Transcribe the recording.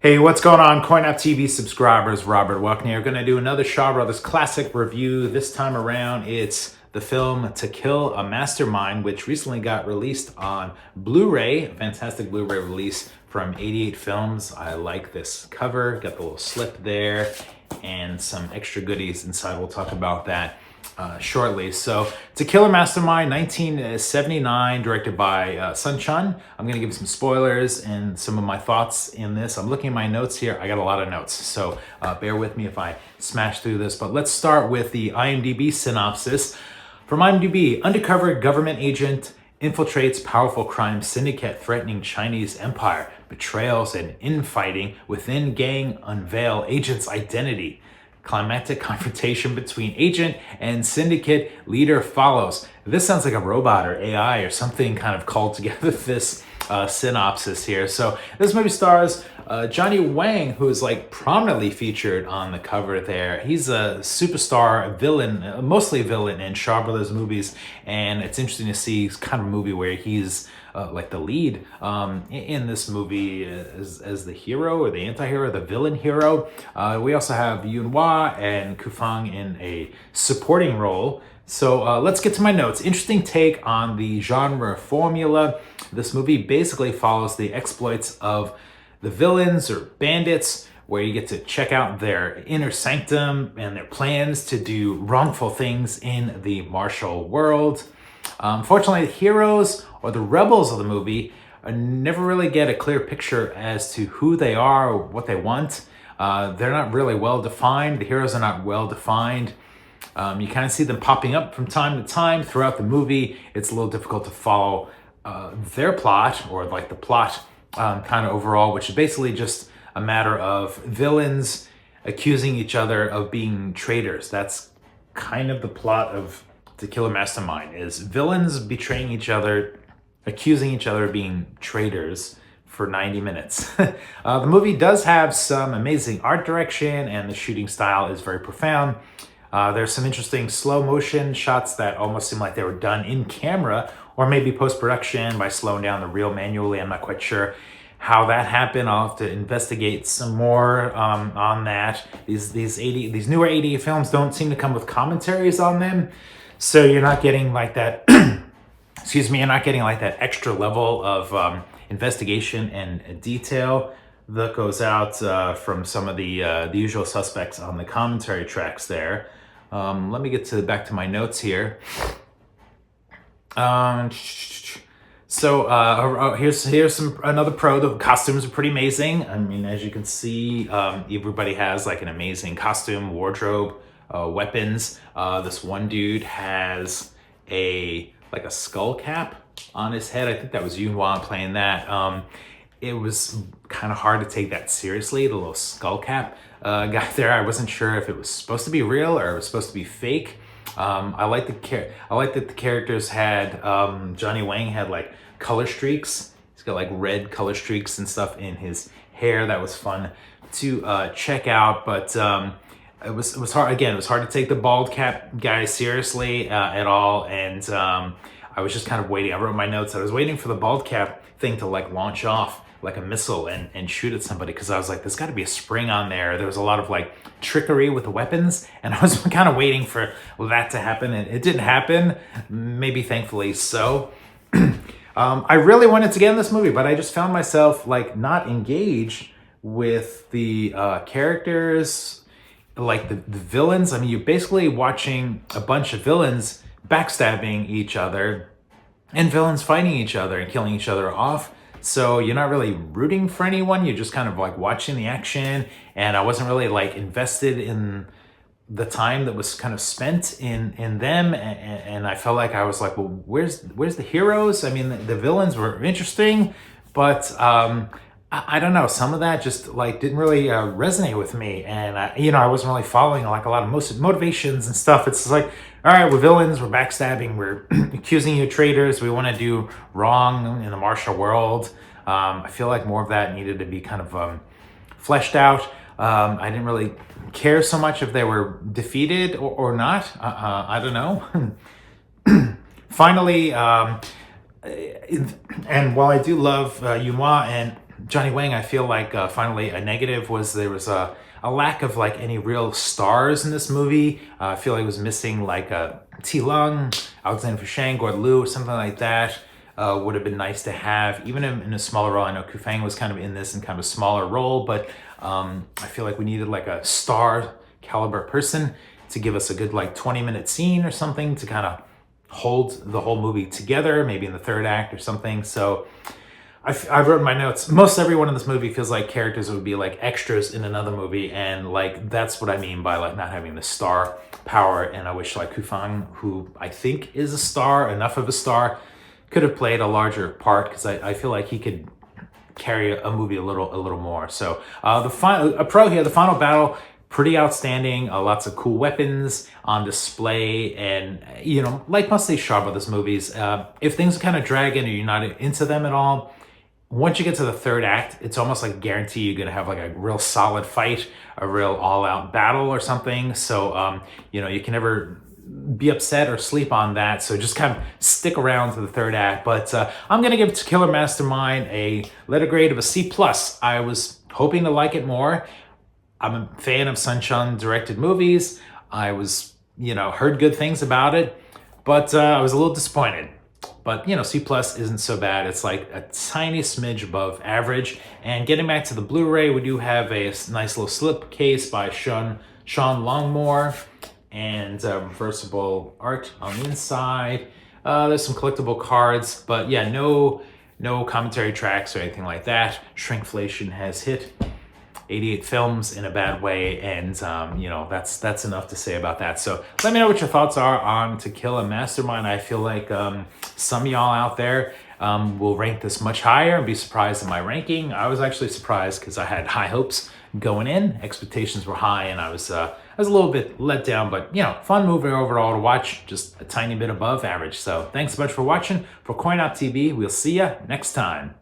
Hey, what's going on, CoinUp TV subscribers? Robert Welk here. We're going to do another Shaw Brothers classic review. This time around, it's the film To Kill a Mastermind, which recently got released on Blu-ray. A fantastic Blu-ray release from 88 Films. I like this cover. Got the little slip there and some extra goodies inside. We'll talk about that shortly. So, To Kill a Mastermind, 1979, directed by Sun Chung. I'm going to give some spoilers and some of my thoughts in this. I'm looking at my notes here. I got a lot of notes, so bear with me if I smash through this. But let's start with the IMDb synopsis. From IMDb, undercover government agent infiltrates powerful crime syndicate threatening Chinese empire. Betrayals and infighting within gang unveil agent's identity. Climactic confrontation between agent and syndicate leader follows. This sounds like a robot or AI or something kind of called together this synopsis here. So this movie stars Johnny Wang, who is like prominently featured on the cover there. He's a superstar villain, mostly a villain in Shaw Brothers movies, and it's interesting to see kind of a movie where he's like the lead in this movie as the hero or the anti-hero, the villain hero. We also have Yuen and Kufang in a supporting role. So let's get to my notes. Interesting take on the genre formula. This movie basically follows the exploits of the villains or bandits, where you get to check out their inner sanctum and their plans to do wrongful things in the martial world. Unfortunately, the heroes or the rebels of the movie never really get a clear picture as to who they are or what they want. They're not really well defined. The heroes are not well defined. You kind of see them popping up from time to time throughout the movie. It's a little difficult to follow their plot, or like the plot kind of overall, which is basically just a matter of villains accusing each other of being traitors. That's kind of the plot of To Kill a Mastermind, is villains betraying each other, accusing each other of being traitors for 90 minutes. The movie does have some amazing art direction, and the shooting style is very profound. There's some interesting slow motion shots that almost seem like they were done in camera, or maybe post-production by slowing down the reel manually. I'm not quite sure how that happened. I'll have to investigate some more on that. These newer 88 films don't seem to come with commentaries on them, so you're not getting like that. Excuse me, you're not getting like that extra level of investigation and detail that goes out from some of the usual suspects on the commentary tracks there. Let me get back to my notes here. Here's another pro. The costumes are pretty amazing. I mean, as you can see, everybody has like an amazing costume, wardrobe, weapons. This one dude has a skull cap on his head. I think that was Yuen playing that. It was kind of hard to take that seriously, the little skull cap guy there. I wasn't sure if it was supposed to be real or it was supposed to be fake. I like that the characters had Johnny Wang had like color streaks. He's got like red color streaks and stuff in his hair. That was fun to check out, but it was hard. Again, it was hard to take the bald cap guy seriously at all, and I was just kind of waiting. I wrote my notes. I was waiting for the bald cap thing to like launch off like a missile and shoot at somebody, because I was like, there's got to be a spring on there. There was a lot of like trickery with the weapons, and I was kind of waiting for that to happen, and it didn't happen. Maybe thankfully so. I really wanted to get in this movie, but I just found myself like not engaged with the characters, like the villains. I mean, you're basically watching a bunch of villains backstabbing each other and villains fighting each other and killing each other off. So you're not really rooting for anyone. You're just kind of like watching the action, and I wasn't really like invested in the time that was kind of spent in them, and I felt like I was like, well, where's the heroes? I mean, the villains were interesting, but I don't know, some of that just like didn't really resonate with me, and I wasn't really following like a lot of motivations and stuff. It's just like, all right, we're villains, we're backstabbing, we're accusing you of traitors, we want to do wrong in the martial world. I feel like more of that needed to be kind of fleshed out. I didn't really care so much if they were defeated or not. I don't know. Finally, and while I do love Yuen and Johnny Wang, I feel like finally a negative was there was a lack of like any real stars in this movie. I feel like it was missing like T. Lung, Alexander Fusheng, Gordon Liu, something like that. Would have been nice to have, even in a smaller role. I know Kufang was kind of in this in kind of a smaller role, but I feel like we needed like a star caliber person to give us a good like 20-minute scene or something to kind of hold the whole movie together, maybe in the third act or something. So I wrote in my notes, most everyone in this movie feels like characters would be like extras in another movie, and like that's what I mean by like not having the star power. And I wish like Kufang, who I think is a star, enough of a star, could have played a larger part, because I feel like he could carry a movie a little more. So the final battle, pretty outstanding. Lots of cool weapons on display, and you know, like most of these Shaw Brothers movies, if things kind of drag in or you're not into them at all, once you get to the third act, it's almost like guarantee you're gonna have like a real solid fight, a real all-out battle or something. So you know, you can never be upset or sleep on that. So just kind of stick around to the third act. But I'm gonna give To Kill A Mastermind a letter grade of a C+. I was hoping to like it more. I'm a fan of Sun Chung directed movies. I was, you know, heard good things about it, but I was a little disappointed. But, you know, C+ isn't so bad. It's like a tiny smidge above average. And getting back to the Blu-ray, we do have a nice little slip case by Sean Longmore, and reversible art on the inside. There's some collectible cards, but yeah, no commentary tracks or anything like that. Shrinkflation has hit 88 films in a bad way, and you know, that's enough to say about that. So let me know what your thoughts are on To Kill A Mastermind. I feel like some of y'all out there will rank this much higher and be surprised at my ranking. I was actually surprised because I had high hopes going in. Expectations were high, and I was a little bit let down, but you know, fun movie overall to watch, just a tiny bit above average. So thanks so much for watching. For CoinOp TV, we'll see ya next time.